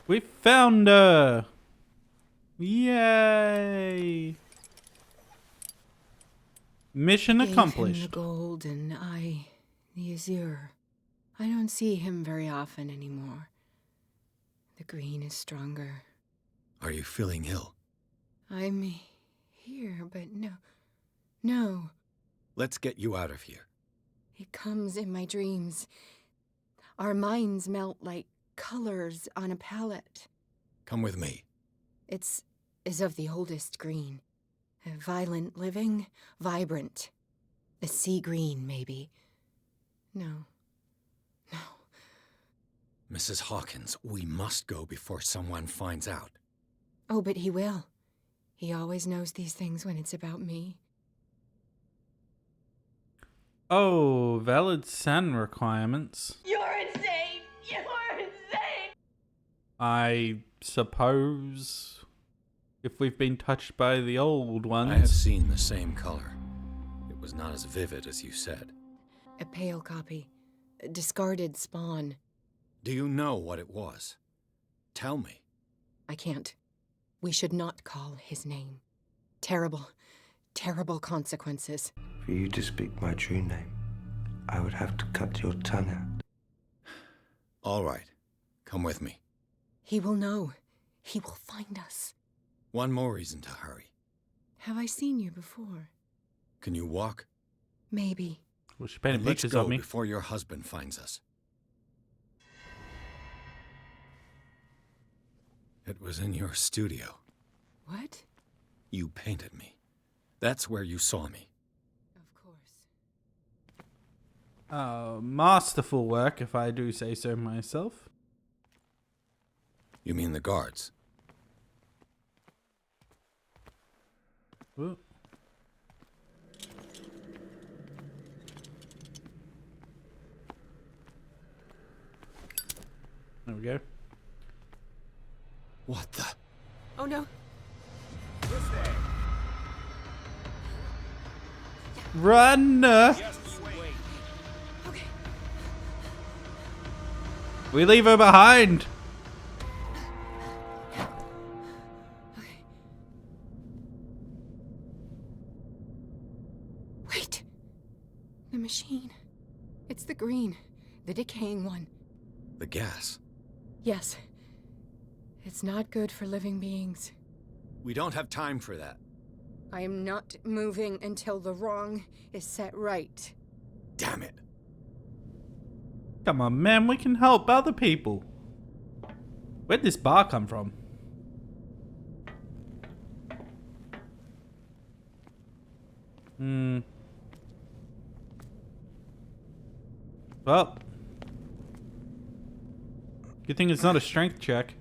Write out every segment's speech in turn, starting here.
We found her! Yay! Mission accomplished. Gave him the gold and I, the azure. I don't see him very often anymore. The green is stronger. Are you feeling ill? I'm here, but no. Let's get you out of here. It comes in my dreams. Our minds melt like colors on a palette. Come with me. It's of the oldest green. Violent living, vibrant. A sea green, maybe. No. Mrs. Hawkins, we must go before someone finds out. Oh, but he will. He always knows these things when it's about me. Oh, valid SAN requirements. You're insane! You're insane! I suppose if we've been touched by the old ones. I have seen the same color. It was not as vivid as you said. A pale copy. A discarded spawn. Do you know what it was? Tell me. I can't. We should not call his name. Terrible, terrible consequences. For you to speak my true name, I would have to cut your tongue out. All right. Come with me. He will know. He will find us. One more reason to hurry. Have I seen you before? Can you walk? Maybe. Well, she painted Then let's pictures go of me. before your husband finds us. It was in your studio. What? You painted me. That's where you saw me. Of course. Masterful work, if I do say so myself. You mean the guards? Whoa. There we go. What the? Oh no. Run! Okay. We leave her behind! Okay. Wait. The machine. It's the green. The decaying one. The gas. Yes. It's not good for living beings. We don't have time for that. I am not moving until the wrong is set right. Damn it. Come on, man, we can help other people. Where'd this bar come from? Well. Good thing it's not a strength check.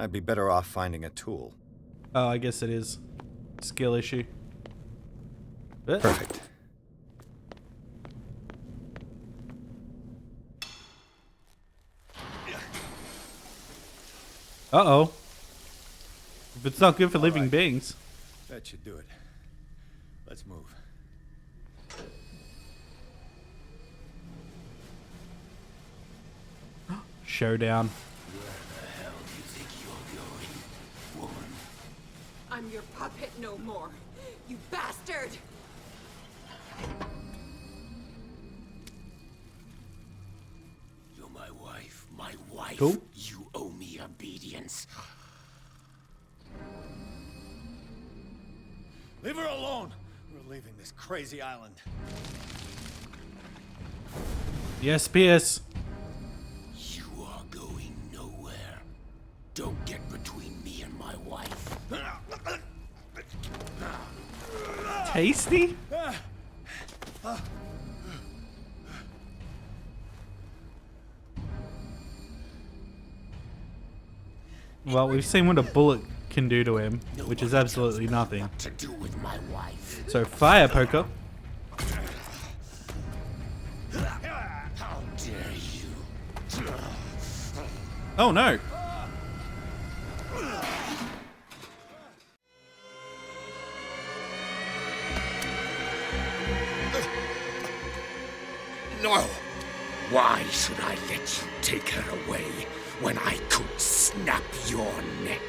I'd be better off finding a tool. Oh, I guess it is. Skill issue. Perfect. Uh-oh. If it's not good for living beings. That should do it. Let's move. Showdown. I'm your puppet no more, you bastard! You're my wife. Cool. You owe me obedience. Leave her alone. We're leaving this crazy island. Yes, PS. You are going nowhere. Don't get between me and my wife. Tasty? Well, we've seen what a bullet can do to him, which is absolutely nothing. What to do with my wife? So, fire poker. How dare you? Oh no! No! Why should I let you take her away when I could snap your neck?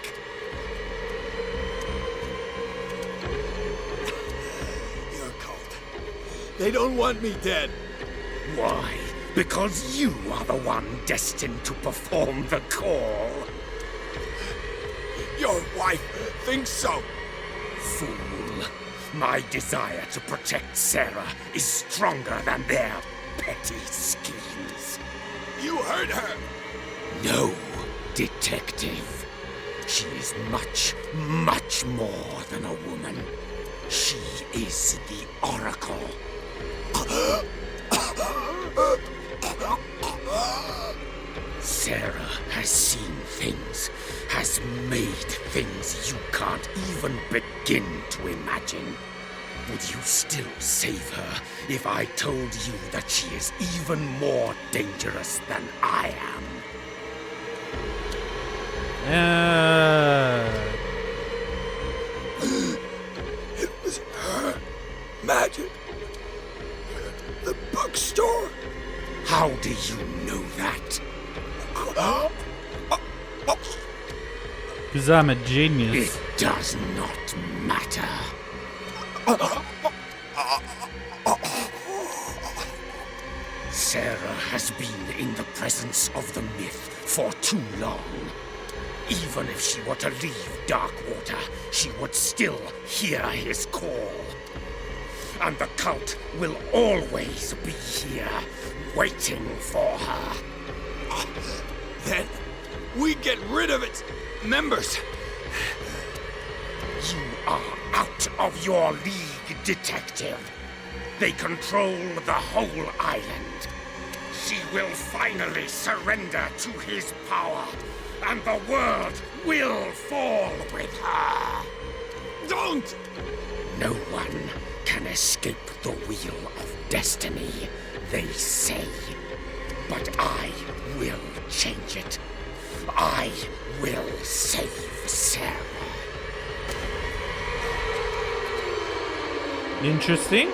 Your cult. They don't want me dead. Why? Because you are the one destined to perform the call. Your wife thinks so. Fool. My desire to protect Sarah is stronger than their petty schemes. You heard her. No, detective. She is much, much more than a woman. She is the Oracle. Sarah has seen things, has made things you can't even begin to imagine. Would you still save her if I told you that she is even more dangerous than I am? It was her magic. The bookstore. How do you know that? Because I'm a genius. It does not matter. Sarah has been in the presence of the myth for too long. Even if she were to leave Darkwater, she would still hear his call. And the cult will always be here, waiting for her. Then we get rid of its members. You are out of your league, detective. They control the whole island. She will finally surrender to his power, and the world will fall with her. Don't! No one can escape the wheel of destiny, they say. But I will change it. I will save Sarah. Interesting.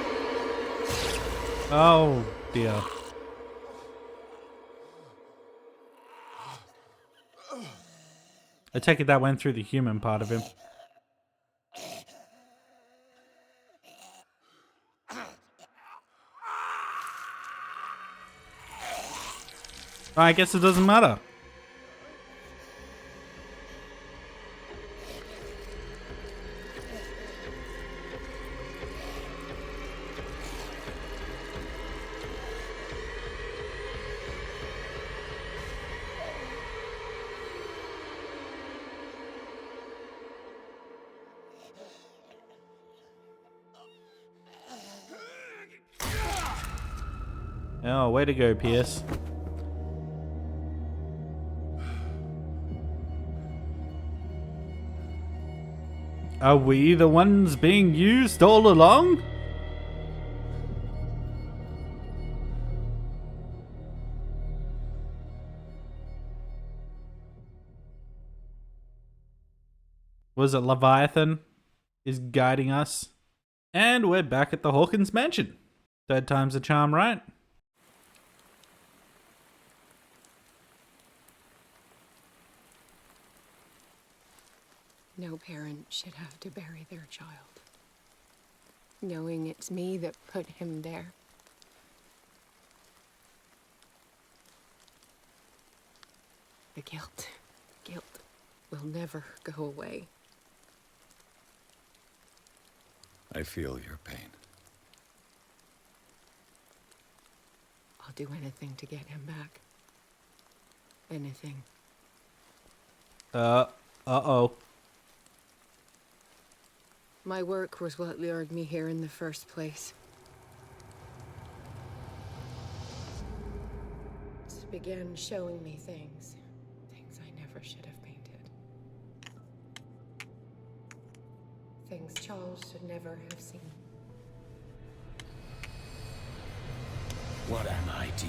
Oh dear. I take it that went through the human part of him. I guess it doesn't matter. Oh, way to go, Pierce. Are we the ones being used all along? Was it Leviathan is guiding us? And we're back at the Hawkins mansion. Third time's a charm, right? No parent should have to bury their child, knowing it's me that put him there. The guilt will never go away. I feel your pain. I'll do anything to get him back. Anything. Uh-oh. My work was what lured me here in the first place. It began showing me things I never should have painted. Things Charles should never have seen. What am I to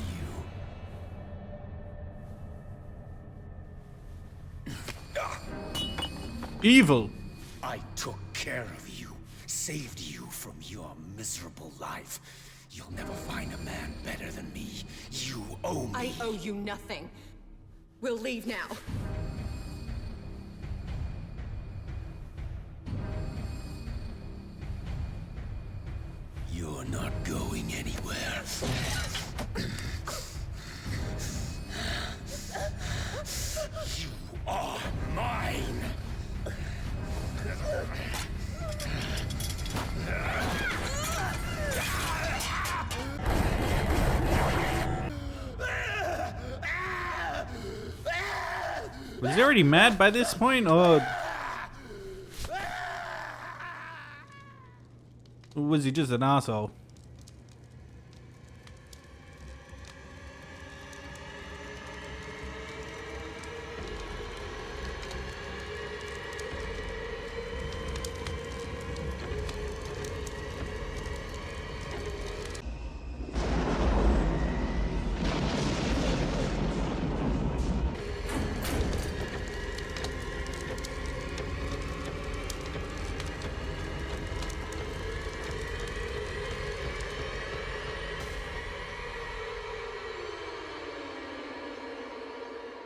you? Evil. I took care of you, saved you from your miserable life. You'll never find a man better than me. You owe me. I owe you nothing. We'll leave now. You're not going anywhere. You are mine! Was he already mad by this point, or was he just an asshole?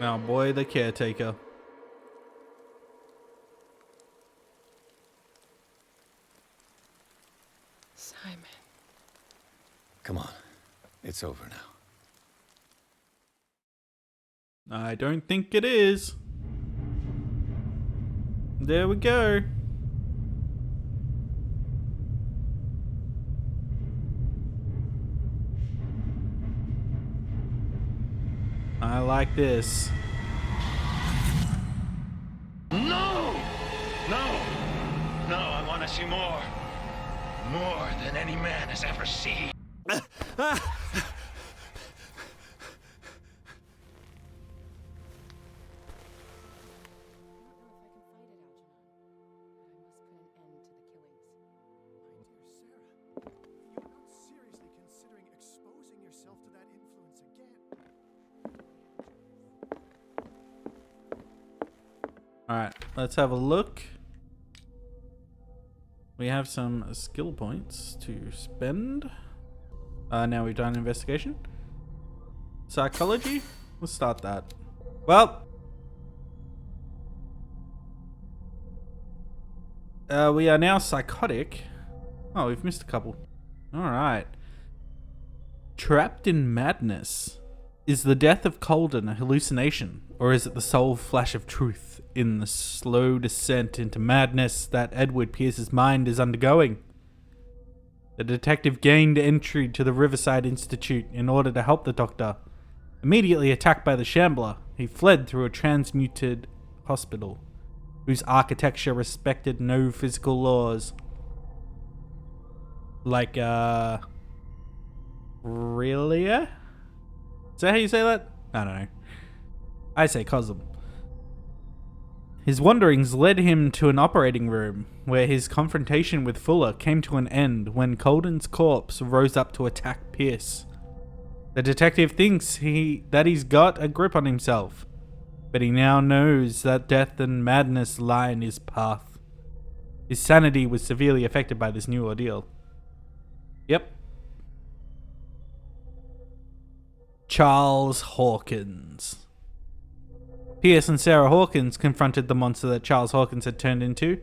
Oh boy, the caretaker. Simon. Come on. It's over now. I don't think it is. There we go. I like this. No! No! No, I want to see more. More than any man has ever seen. Alright, let's have a look. We have some skill points to spend. Now we've done investigation. Psychology? Let's start that. Well, we are now psychotic. Oh, we've missed a couple. Alright. Trapped in madness. Is the death of Colden a hallucination, or is it the sole flash of truth in the slow descent into madness that Edward Pierce's mind is undergoing? The detective gained entry to the Riverside Institute in order to help the doctor. Immediately attacked by the Shambler, he fled through a transmuted hospital, whose architecture respected no physical laws. Like, Relia? Is that how you say that? I don't know. I say Cosm. His wanderings led him to an operating room, where his confrontation with Fuller came to an end when Colden's corpse rose up to attack Pierce. The detective thinks that he's got a grip on himself, but he now knows that death and madness lie in his path. His sanity was severely affected by this new ordeal. Yep. Charles Hawkins. Pierce and Sarah Hawkins confronted the monster that Charles Hawkins had turned into.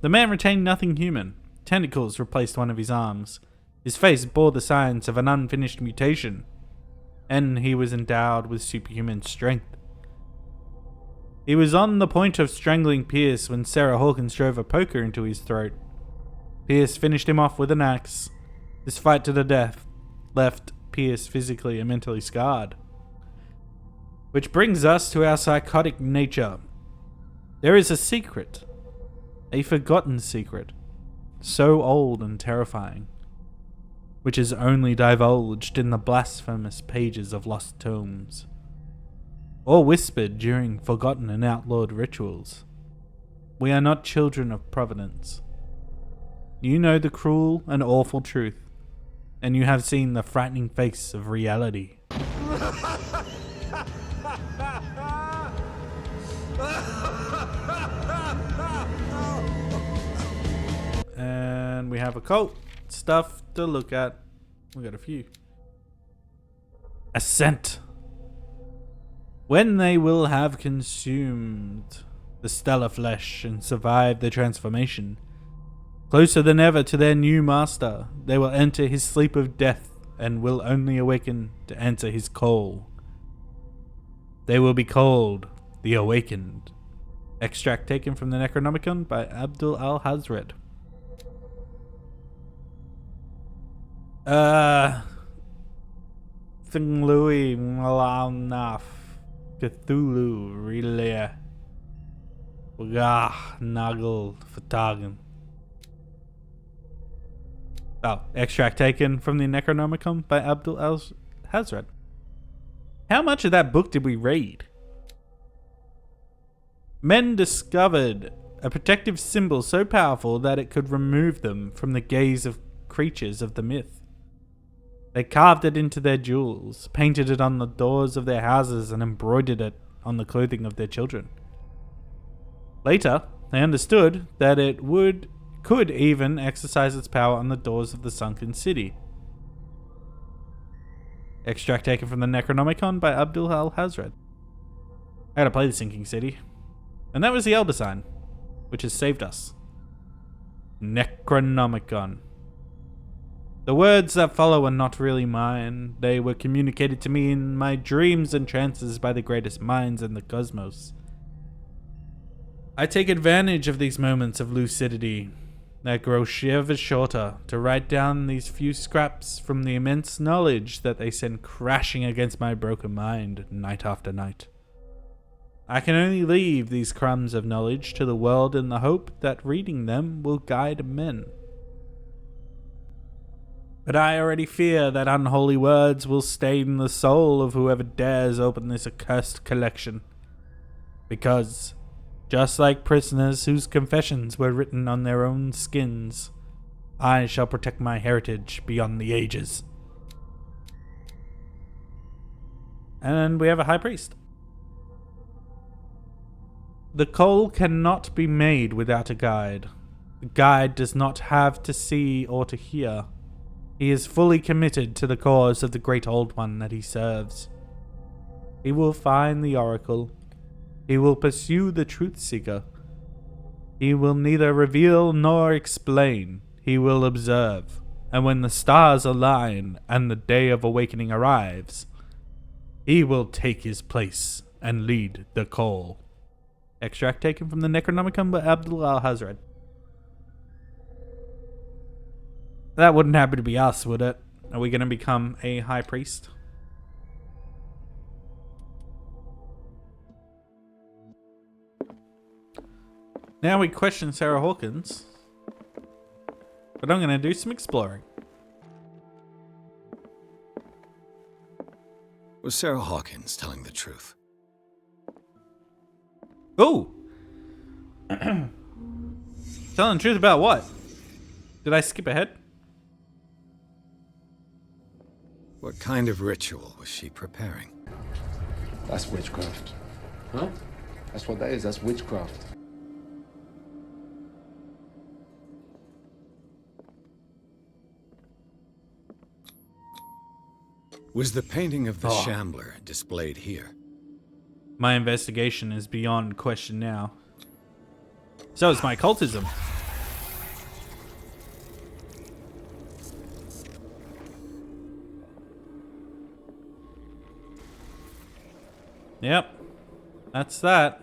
The man retained nothing human. Tentacles replaced one of his arms. His face bore the signs of an unfinished mutation, and he was endowed with superhuman strength. He was on the point of strangling Pierce when Sarah Hawkins drove a poker into his throat. Pierce finished him off with an axe. This fight to the death left Pierce physically and mentally scarred. Which brings us to our psychotic nature. There is a secret, a forgotten secret, so old and terrifying, which is only divulged in the blasphemous pages of lost tomes, or whispered during forgotten and outlawed rituals. We are not children of Providence. You know the cruel and awful truth, and you have seen the frightening face of reality. And we have occult stuff to look at. We got a few. Ascent. When they will have consumed the stellar flesh and survived the transformation, closer than ever to their new master, they will enter his sleep of death and will only awaken to answer his call. They will be called the Awakened. Extract taken from the Necronomicon by Abdul Al-Hazred. Thinglui Malanaf Cthulhu Relay Wagah Nagel Fatagan. Oh, extract taken from the Necronomicon by Abdul Al-Hazred. How much of that book did we read? Men discovered a protective symbol so powerful that it could remove them from the gaze of creatures of the myth. They carved it into their jewels, painted it on the doors of their houses, and embroidered it on the clothing of their children. Later, they understood that it could even exercise its power on the doors of the sunken city. Extract taken from the Necronomicon by Abdul Al-Hazred. I gotta play the sinking city. And that was the Elder Sign, which has saved us. Necronomicon. The words that follow are not really mine. They were communicated to me in my dreams and trances by the greatest minds in the cosmos. I take advantage of these moments of lucidity that grow ever shorter to write down these few scraps from the immense knowledge that they send crashing against my broken mind night after night. I can only leave these crumbs of knowledge to the world in the hope that reading them will guide men. But I already fear that unholy words will stain the soul of whoever dares open this accursed collection. Because, just like prisoners whose confessions were written on their own skins, I shall protect my heritage beyond the ages. And we have a high priest. The call cannot be made without a guide. The guide does not have to see or to hear. He is fully committed to the cause of the great old one that he serves. He will find the oracle. He will pursue the truth seeker. He will neither reveal nor explain. He will observe. And when the stars align and the day of awakening arrives, he will take his place and lead the call. Extract taken from the Necronomicon by Abdul Al-Hazred. That wouldn't happen to be us, would it? Are we going to become a high priest? Now we question Sarah Hawkins. But I'm going to do some exploring. Was Sarah Hawkins telling the truth? Oh! Telling the truth about what? Did I skip ahead? What kind of ritual was she preparing? That's witchcraft. Huh? That's what that is. That's witchcraft. Was the painting of the Shambler displayed here? My investigation is beyond question now. So is my cultism. Yep. That's that.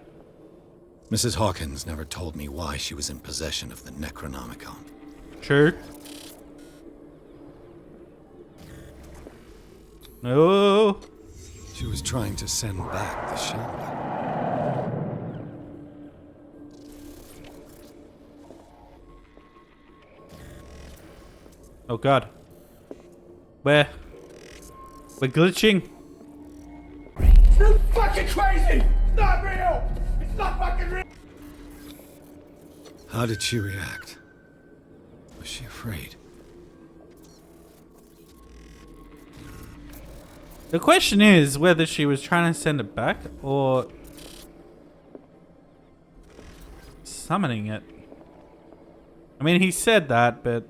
Mrs. Hawkins never told me why she was in possession of the Necronomicon. True. No. She was trying to send back the Shambler. Oh god. We're glitching. You're fucking crazy! It's not real! It's not fucking real! How did she react? Was she afraid? The question is whether she was trying to send it back or summoning it. I mean, he said that, but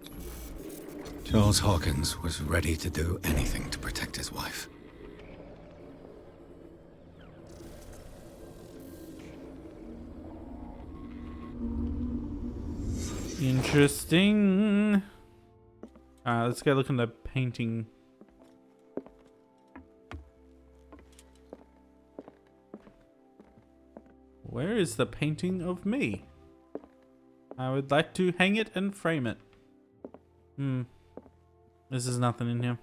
Charles Hawkins was ready to do anything to protect his wife. Interesting. Let's go look in the painting. Where is the painting of me? I would like to hang it and frame it. This is nothing in here.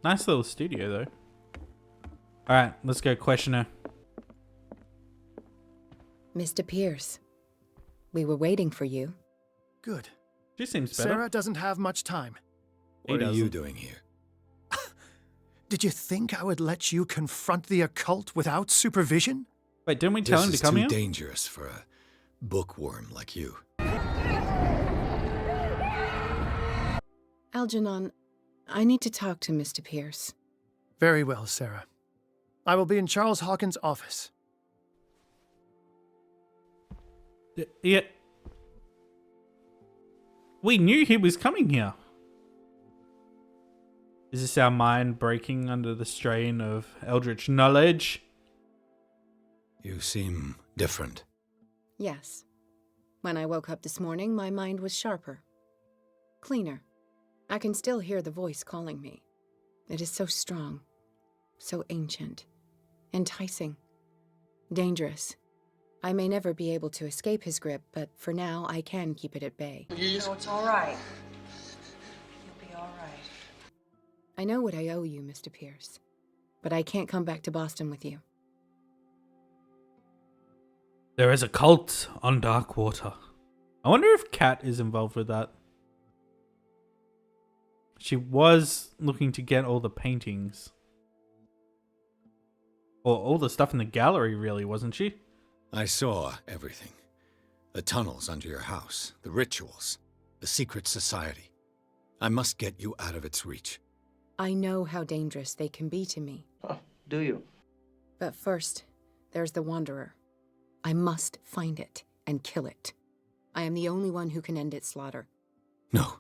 Nice little studio though. Alright, let's go question her. Mr. Pierce, we were waiting for you. Good. She seems better. Sarah doesn't have much time. What are you doing here? Did you think I would let you confront the occult without supervision? Wait, didn't we tell him to come here? This is too dangerous for a bookworm like you. Algernon, I need to talk to Mr. Pierce. Very well, Sarah. I will be in Charles Hawkins' office. Yeah. We knew he was coming here. Is this our mind breaking under the strain of eldritch knowledge? You seem different. Yes. When I woke up this morning, my mind was sharper. Cleaner. I can still hear the voice calling me. It is so strong. So ancient. Enticing. Dangerous. I may never be able to escape his grip, but for now, I can keep it at bay. You know, it's all right. You'll be all right. I know what I owe you, Mr. Pierce, but I can't come back to Boston with you. There is a cult on Darkwater. I wonder if Kat is involved with that. She was looking to get all the paintings. Or all the stuff in the gallery, really, wasn't she? I saw everything. The tunnels under your house, the rituals, the secret society. I must get you out of its reach. I know how dangerous they can be to me. Oh, do you? But first, there's the Wanderer. I must find it and kill it. I am the only one who can end its slaughter. No.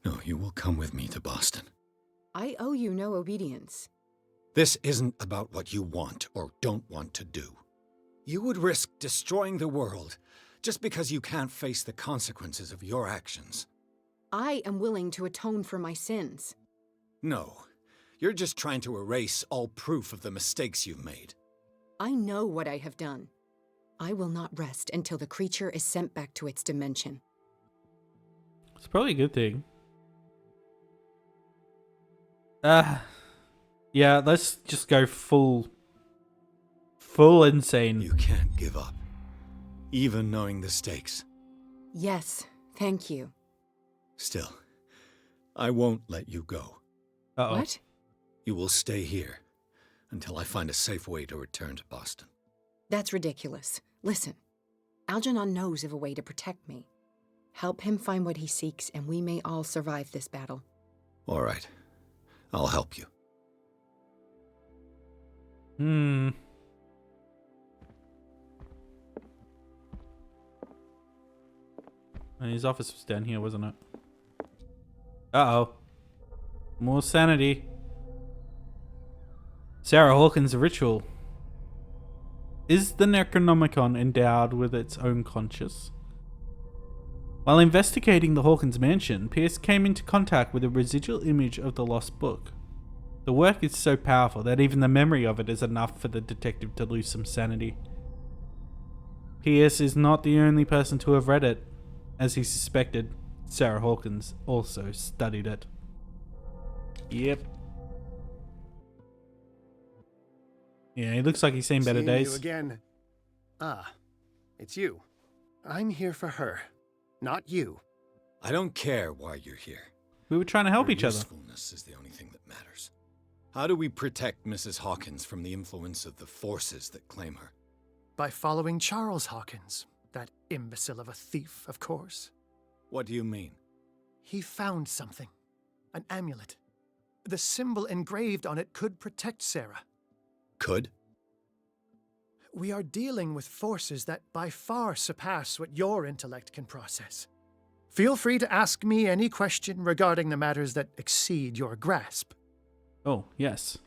No, you will come with me to Boston. I owe you no obedience. This isn't about what you want or don't want to do. You would risk destroying the world just because you can't face the consequences of your actions. I am willing to atone for my sins. No, you're just trying to erase all proof of the mistakes you've made. I know what I have done. I will not rest until the creature is sent back to its dimension. It's probably a good thing. Yeah, let's just go full insane. You can't give up, even knowing the stakes. Yes, thank you. Still, I won't let you go. Uh-oh. What? You will stay here until I find a safe way to return to Boston. That's ridiculous. Listen, Algernon knows of a way to protect me. Help him find what he seeks, and we may all survive this battle. All right. I'll help you. And his office was down here, wasn't it? Uh-oh. More sanity. Sarah Hawkins' ritual. Is the Necronomicon endowed with its own conscience? While investigating the Hawkins mansion, Pierce came into contact with a residual image of the lost book. The work is so powerful that even the memory of it is enough for the detective to lose some sanity. Pierce is not the only person to have read it. As he suspected, Sarah Hawkins also studied it. Yep. Yeah, he looks like he's seen better days. You again. Ah, it's you. I'm here for her, not you. I don't care why you're here. We were trying to help Your each other. usefulness is the only thing that matters. How do we protect Mrs. Hawkins from the influence of the forces that claim her? By following Charles Hawkins, that imbecile of a thief, of course. What do you mean? He found something. An amulet. The symbol engraved on it could protect Sarah. Could? We are dealing with forces that by far surpass what your intellect can process. Feel free to ask me any question regarding the matters that exceed your grasp. Oh, yes.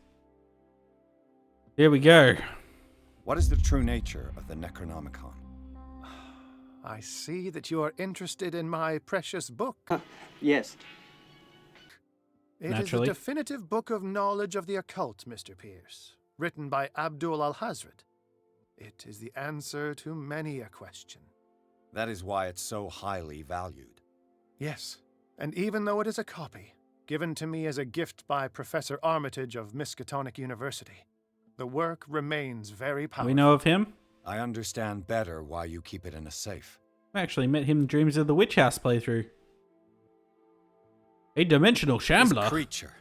Here we go. What is the true nature of the Necronomicon? I see that you are interested in my precious book. Yes. It Naturally. is a definitive book of knowledge of the occult, Mr. Pierce, written by Abdul al-Hazred. It is the answer to many a question. That is why it's so highly valued. Yes, and even though it is a copy, given to me as a gift by Professor Armitage of Miskatonic University, the work remains very powerful. We know of him. I understand better why you keep it in a safe. I actually met him in Dreams of the Witch House playthrough. A dimensional shambler. This creature,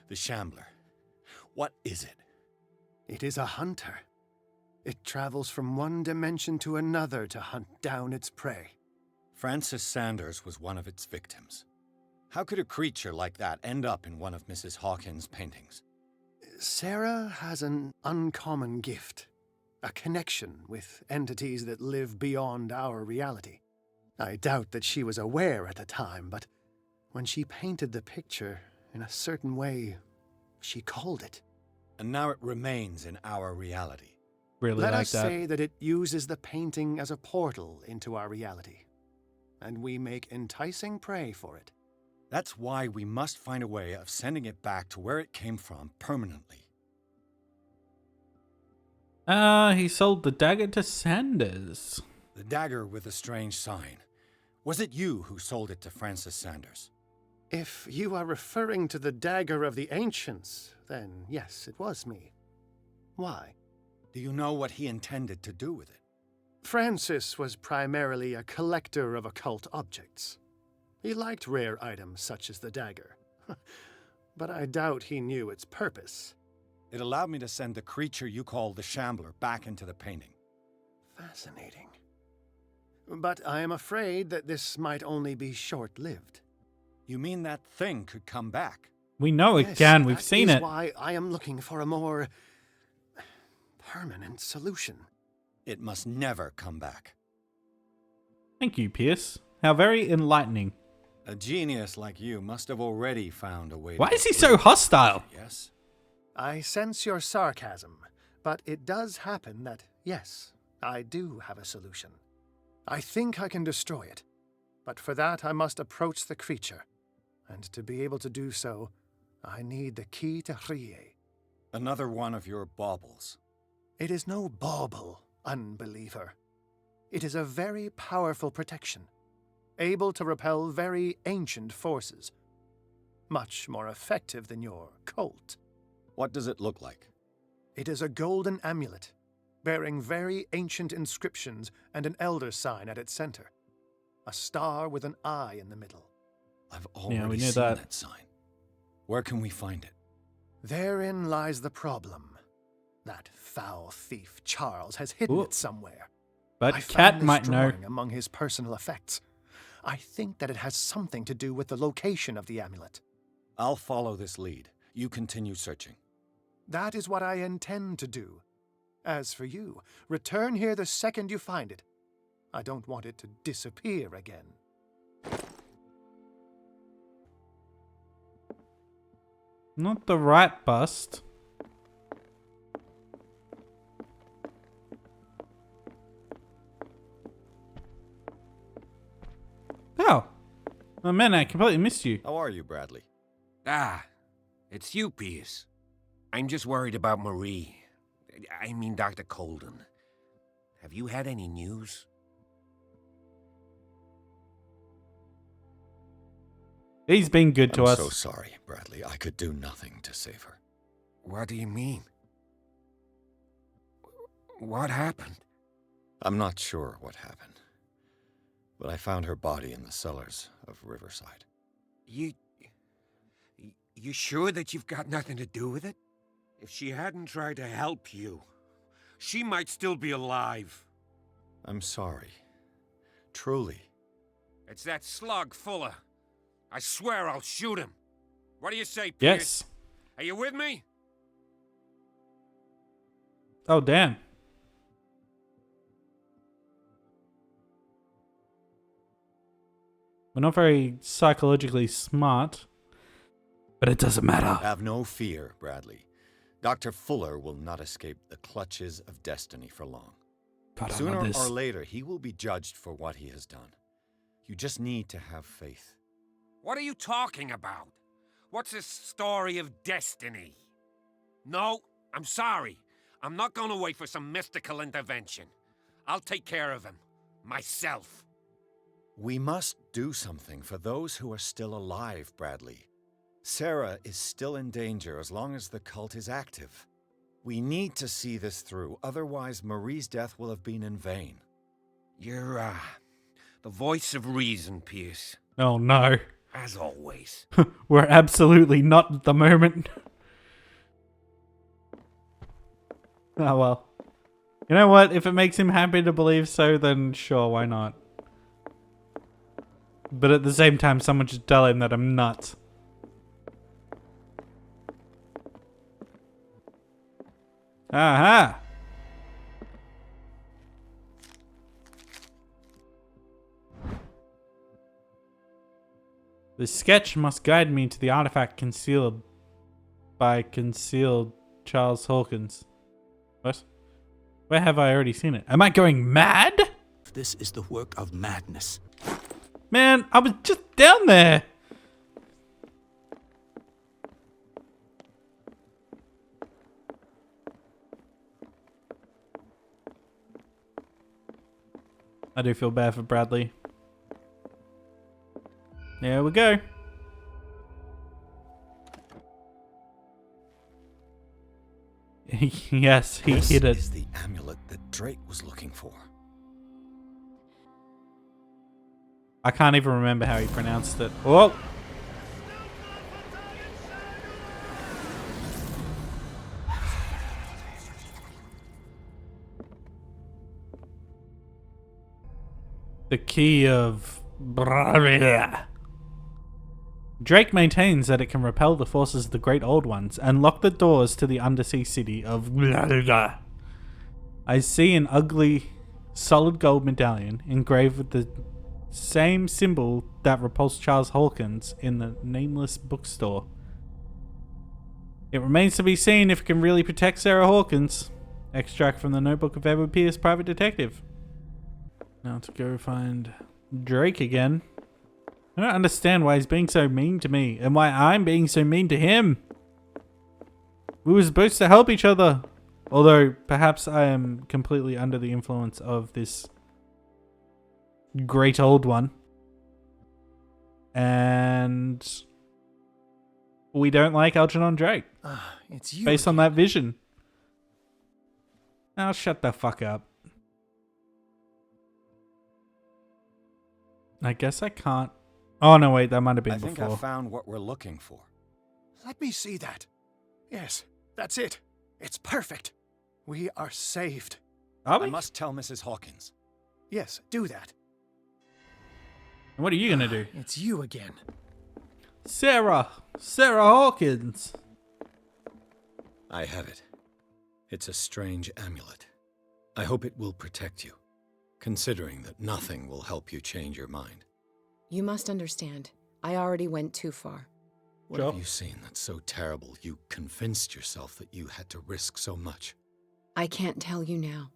the shambler. What is it? It is a hunter. It travels from one dimension to another to hunt down its prey. Francis Sanders was one of its victims. How could a creature like that end up in one of Mrs. Hawkins' paintings? Sarah has an uncommon gift. A connection with entities that live beyond our reality. I doubt that she was aware at the time, but when she painted the picture in a certain way, she called it. And now it remains in our reality. Really Let like us that. say that it uses the painting as a portal into our reality, and we make enticing prey for it. That's why we must find a way of sending it back to where it came from permanently. He sold the dagger to Sanders. The dagger with the strange sign. Was it you who sold it to Francis Sanders? If you are referring to the dagger of the ancients, then yes, it was me. Why? Do you know what he intended to do with it? Francis was primarily a collector of occult objects. He liked rare items such as the dagger, but I doubt he knew its purpose. It allowed me to send the creature you call the Shambler back into the painting. Fascinating. But I am afraid that this might only be short-lived. You mean that thing could come back? We know it Yes, can. We've seen that is it. why I am looking for a more permanent solution. It must never come back. Thank you, Pierce. How very enlightening. A genius like you must have already found a way to... Why is he so hostile? Yes? I sense your sarcasm, but it does happen that, yes, I do have a solution. I think I can destroy it, but for that I must approach the creature, and to be able to do so, I need the key to Rie. Another one of your baubles. It is no bauble, unbeliever. It is a very powerful protection, able to repel very ancient forces, much more effective than your cult. What does it look like? It is a golden amulet, bearing very ancient inscriptions and an elder sign at its center. A star with an eye in the middle. I've already we knew seen that. that sign. Where can we find it? Therein lies the problem. That foul thief Charles has hidden Ooh. it somewhere. But I Cat found this might know. drawing among his personal effects. I think that it has something to do with the location of the amulet. I'll follow this lead. You continue searching. That is what I intend to do. As for you, return here the second you find it. I don't want it to disappear again. Not the right bust. Oh. Oh man, I completely missed you. How are you, Bradley? Ah, it's you, Pierce. I'm just worried about Marie. I mean, Dr. Colden. Have you had any news? He's been good to I'm us. so sorry, Bradley. I could do nothing to save her. What do you mean? What happened? I'm not sure what happened, but I found her body in the cellars of Riverside. You sure that you've got nothing to do with it? If she hadn't tried to help you, she might still be alive. I'm sorry. Truly. It's that slug, Fuller. I swear I'll shoot him. What do you say, Pierce? Yes. Are you with me? Oh, damn. We're not very psychologically smart. But it doesn't matter. Have no fear, Bradley. Dr. Fuller will not escape the clutches of destiny for long. God, Sooner or later, he will be judged for what he has done. You just need to have faith. What are you talking about? What's this story of destiny? No, I'm sorry. I'm not going to wait for some mystical intervention. I'll take care of him. Myself. We must do something for those who are still alive, Bradley. Sarah is still in danger as long as the cult is active. We need to see this through, otherwise Marie's death will have been in vain. You're, the voice of reason, Pierce. Oh no. As always. We're absolutely not at the moment. Oh well. You know what? If it makes him happy to believe so, then sure, why not? But at the same time, someone should tell him that I'm nuts. Aha! The sketch must guide me to the artifact concealed by concealed Charles Hawkins. What? Where have I already seen it? Am I going mad? This is the work of madness. Man, I was just down there. I do feel bad for Bradley. There we go. Yes, he hit it. This is the amulet that Drake was looking for. I can't even remember how he pronounced it. Oh! The key of... Drake maintains that it can repel the forces of the Great Old Ones and lock the doors to the undersea city of... I see an ugly, solid gold medallion engraved with the same symbol that repulsed Charles Hawkins in the nameless bookstore. It remains to be seen if it can really protect Sarah Hawkins. Extract from the notebook of Edward Pierce, private detective. Now to go find Drake again. I don't understand why he's being so mean to me and why I'm being so mean to him. We were supposed to help each other. Although perhaps I am completely under the influence of this great old one. And we don't like Algernon Drake. It's you. Based on that vision. Now shut the fuck up. I guess I can't. Oh no, wait, that might have been I think before. I found what we're looking for. Let me see that. Yes, that's it. It's perfect. We are saved. Are we? I must tell Mrs. Hawkins. Yes, do that. And what are you gonna do? It's you again. Sarah Hawkins. I have it. It's a strange amulet. I hope it will protect you, considering that nothing will help you change your mind. You must understand. I already went too far. What have you seen that's so terrible you convinced yourself that you had to risk so much? I can't tell you now.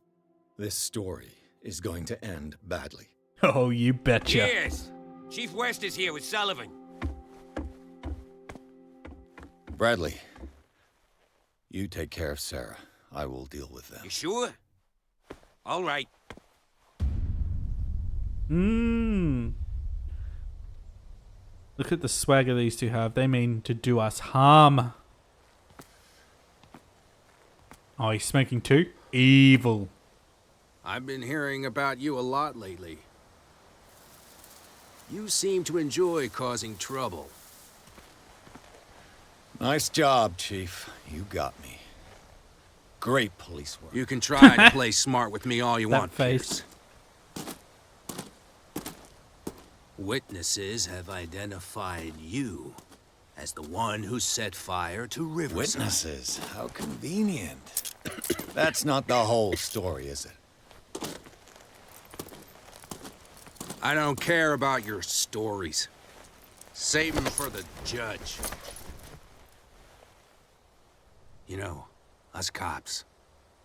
This story is going to end badly. Oh, you betcha. Yes. Chief West is here with Sullivan. Bradley, you take care of Sarah. I will deal with them. You sure? All right. Look at the swagger these two have. They mean to do us harm. Oh, he's smoking too? Evil. I've been hearing about you a lot lately. You seem to enjoy causing trouble. Nice job, Chief. You got me. Great police work. You can try to play smart with me all you That want, face. Pierce. Witnesses have identified you as the one who set fire to Riverside. Witnesses? How convenient. That's not the whole story, is it? I don't care about your stories. Save them for the judge. You know, us cops,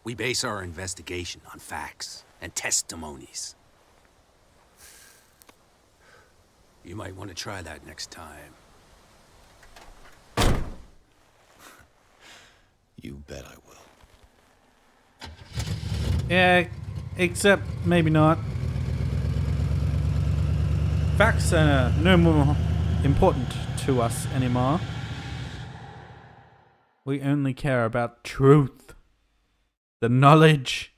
we base our investigation on facts and testimonies. You might want to try that next time. You bet I will. Yeah, except maybe not. Facts are no more important to us anymore. We only care about truth, the knowledge